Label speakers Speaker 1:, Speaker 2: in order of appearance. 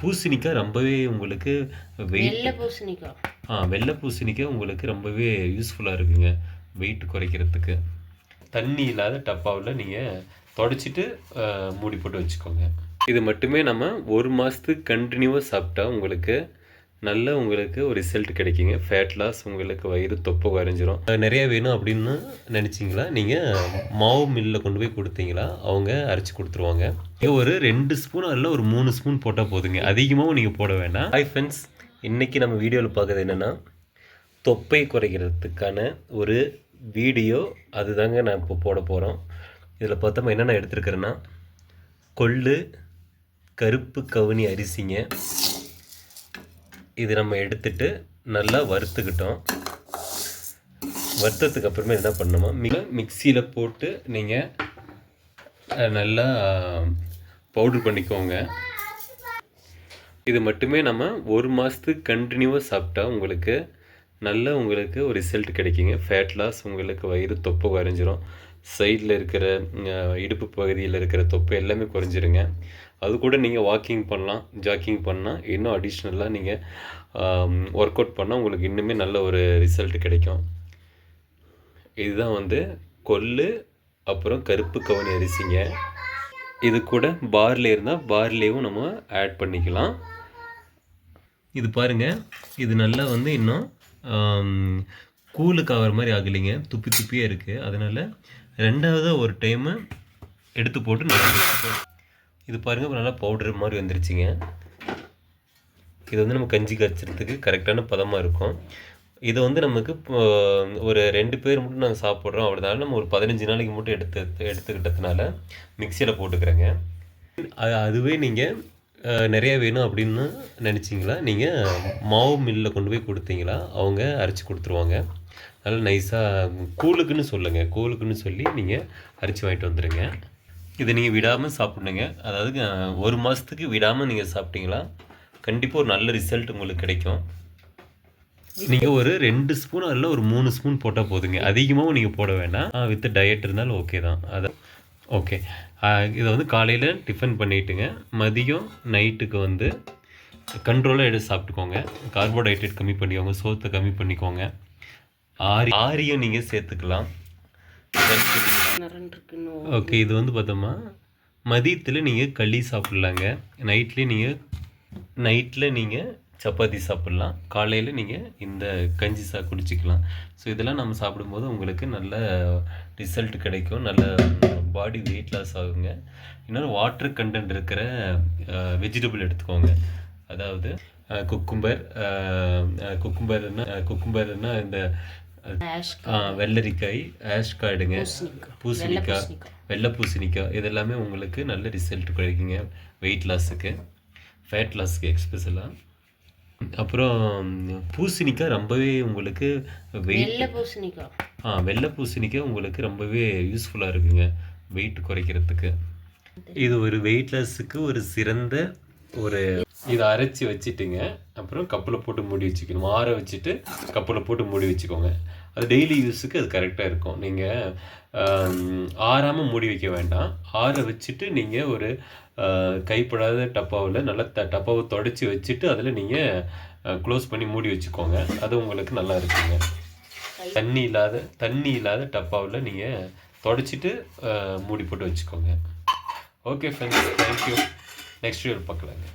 Speaker 1: பூசணிக்காய் ரொம்பவே உங்களுக்கு
Speaker 2: வெள்ளை
Speaker 1: வெயிட்
Speaker 2: பூசணிக்காய்.
Speaker 1: வெள்ளை பூசணிக்காய் உங்களுக்கு ரொம்பவே யூஸ்ஃபுல்லாக இருக்குங்க வெயிட் குறைக்கிறதுக்கு. தண்ணி இல்லாத டப்பாவில் நீங்கள் தொடச்சிட்டு மூடி போட்டு வச்சுக்கோங்க. இது மட்டுமே நம்ம 1 மாதத்துக்கு கண்டினியூவாக சாப்பிட்டா உங்களுக்கு உங்களுக்கு ஒரு ரிசல்ட் கிடைக்குங்க. ஃபேட் லாஸ், உங்களுக்கு வயிறு தொப்பை குறைஞ்சிரும். நிறைய வேணும் அப்படின்னு நினச்சிங்களா, நீங்கள் மாவு மில்லில் கொண்டு போய் கொடுத்தீங்களா அவங்க அரைச்சி கொடுத்துருவாங்க. ஒரு 2 ஸ்பூன் அதில் ஒரு 3 ஸ்பூன் போட்டால் போதுங்க, அதிகமாகவும் நீங்கள் போட வேண்டாம். ஹாய் ஃப்ரெண்ட்ஸ், இன்றைக்கி நம்ம வீடியோவில் பார்க்குறது என்னென்னா தொப்பை குறைக்கிறதுக்கான ஒரு வீடியோ. அதுதாங்க நான் இப்போ போட போகிறோம். இதில் பார்த்தோம்னா என்னென்ன எடுத்துருக்கிறேன்னா, கொள்ளு, கருப்பு கவுனி அரிசிங்க. இது நம்ம எடுத்துட்டு நல்லா வறுத்துக்கிட்டோம். வறுத்ததுக்கு அப்புறமே என்ன பண்ணணுமா, மிக்சியில் போட்டு நீங்கள் நல்லா பவுட்ரு பண்ணிக்கோங்க. இது மட்டுமே நம்ம 1 மாதத்துக்கு கண்டினியூவாக சாப்பிட்டா உங்களுக்கு உங்களுக்கு ஒரு ரிசல்ட் கிடைக்குங்க. ஃபேட் லாஸ், உங்களுக்கு வயிறு தொப்பை குறைஞ்சிரும். சைடில் இருக்கிற இடுப்பு பகுதியில் இருக்கிற தொப்பை எல்லாமே குறைஞ்சிருங்க. அது கூட நீங்கள் வாக்கிங் பண்ணலாம், ஜாக்கிங் பண்ணால் இன்னும் அடிஷ்னலாக நீங்கள் ஒர்க் அவுட் பண்ணால் உங்களுக்கு இன்னுமே நல்ல ஒரு ரிசல்ட் கிடைக்கும். இதுதான் கொள்ளு, அப்புறம் கருப்பு கவுனி அரிசிங்க. இது கூட பார்லே இருந்தால் பார்லேவும் நம்ம ஆட் பண்ணிக்கலாம். இது பாருங்கள், இது நல்லா இன்னும் கூலுக்கு ஆகிற மாதிரி ஆகலைங்க, துப்பி துப்பியாக இருக்குது. அதனால் ரெண்டாவது ஒரு டைமு எடுத்து போட்டு நல்லா இது பாருங்கள், நல்லா பவுடர் மாதிரி வந்துருச்சுங்க. இது நம்ம கஞ்சி காய்ச்சறதுக்கு கரெக்டான பதமாக இருக்கும். இதை நமக்கு ஒரு 2 பேர் மட்டும் நாங்கள் சாப்பிட்றோம். அப்படினால நம்ம ஒரு 15 நாளைக்கு மட்டும் எடுத்துக்கிட்டதுனால மிக்சியில் போட்டுக்கிறேங்க. அதுவே நீங்கள் நிறையா வேணும் அப்படின்னு நினச்சிங்களா, நீங்கள் மாவு மில்லில் கொண்டு போய் கொடுத்தீங்களா அவங்க அரைச்சி கொடுத்துருவாங்க. நல்லா நைஸாக கூலுக்குன்னு சொல்லி நீங்கள் அரைச்சி வாங்கிட்டு வந்துடுங்க. இதை நீங்கள் விடாமல் சாப்பிட்ணுங்க. அதாவது 1 மாதத்துக்கு விடாமல் நீங்கள் சாப்பிட்டீங்களா கண்டிப்பாக ஒரு நல்ல ரிசல்ட் உங்களுக்கு கிடைக்கும். நீங்கள் ஒரு 2 ஸ்பூன் அதில் ஒரு 3 ஸ்பூன் போட்டால் போதுங்க, அதிகமாகவும் நீங்கள் போட வேண்டாம். வித் டயட் இருந்தாலும் ஓகே தான். ஓகே. இதை காலையில் டிஃபன் பண்ணிவிட்டுங்க, மதியம் நைட்டுக்கு கண்ட்ரோலாக எடுத்து சாப்பிட்டுக்கோங்க. கார்போஹைட்ரேட் கம்மி பண்ணிக்கோங்க, சோத்தை கம்மி பண்ணிக்கோங்க. ஆரியும் நீங்கள் சேர்த்துக்கலாம். ஓகே. இது பார்த்தோமா, மதியத்தில் நீங்கள் களி சாப்பிட்லாங்க, நைட்டில் நீங்கள் சப்பாத்தி சாப்பிட்லாம், காலையில் நீங்கள் இந்த கஞ்சி குடிச்சிக்கலாம். ஸோ இதெல்லாம் நம்ம சாப்பிடும்போது உங்களுக்கு நல்ல ரிசல்ட் கிடைக்கும், நல்ல பாடி வெயிட் லாஸ் ஆகுங்க. இன்னொரு வாட்டர் கண்டென்ட் இருக்கிற வெஜிடபிள் எடுத்துக்கோங்க. அதாவது குக்கும்பர்னா இந்த வெள்ளரிக்காய், ஆஷ்காய் எடுங்க, பூசணிக்காய், வெள்ளை பூசணிக்காய், இதெல்லாமே உங்களுக்கு நல்ல ரிசல்ட் கிடைக்குங்க வெயிட் லாஸுக்கு, ஃபேட் லாஸுக்கு எக்ஸ்பெஷலாக. அப்புறம் பூசணிக்காய் ரொம்பவே உங்களுக்கு வெள்ளை பூசணிக்காய் உங்களுக்கு ரொம்பவே யூஸ்ஃபுல்லாக இருக்குங்க வெயிட் குறைக்கிறதுக்கு. இது ஒரு வெயிட் லாஸுக்கு ஒரு சிறந்த இதை அரைச்சி வச்சுட்டுங்க, அப்புறம் கப்பில் போட்டு மூடி வச்சுக்கணும். ஆற வச்சுட்டு கப்பில் போட்டு மூடி வச்சுக்கோங்க. அது டெய்லி யூஸுக்கு அது கரெக்டாக இருக்கும். நீங்கள் ஆறாமல் மூடி வைக்க வேண்டாம். ஆற வச்சுட்டு நீங்கள் ஒரு கைப்படாத டப்பாவில் நல்லா டப்பாவை தொடச்சி வச்சுட்டு அதில் நீங்கள் க்ளோஸ் பண்ணி மூடி வச்சுக்கோங்க. அது உங்களுக்கு நல்லா இருக்குங்க. தண்ணி இல்லாத டப்பாவில் நீங்கள் தொடச்சிட்டு மூடி போட்டு வச்சுக்கோங்க. Okay friends, thank you. Next video பார்க்கலாங்க.